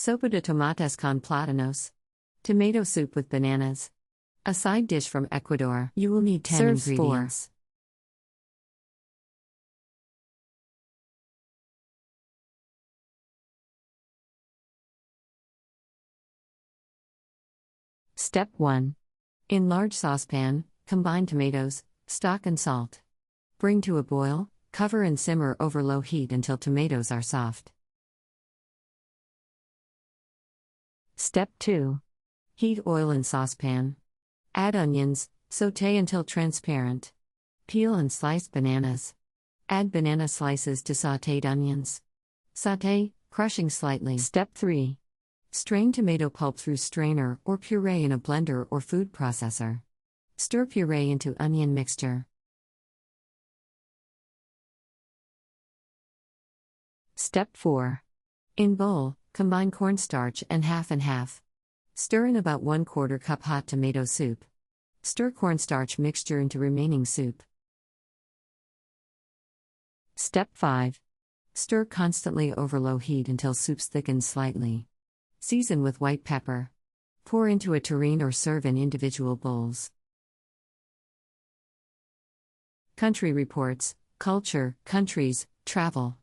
Sopa de Tomates con Platanos. Tomato soup with bananas. A side dish from Ecuador. You will need 10 Serves ingredients. Step 1. In large saucepan, combine tomatoes, stock and salt. Bring to a boil, cover and simmer over low heat until tomatoes are soft. Step 2. Heat oil in saucepan. Add onions, sauté until transparent. Peel and slice bananas. Add banana slices to sautéed onions. Sauté, crushing slightly. Step 3. Strain tomato pulp through strainer or puree in a blender or food processor. Stir puree into onion mixture. Step 4. In bowl, combine cornstarch and half. Stir in about 1/4 cup hot tomato soup. Stir cornstarch mixture into remaining soup. Step 5. Stir constantly over low heat until soups thicken slightly. Season with white pepper. Pour into a tureen or serve in individual bowls. Country reports, culture, countries, travel.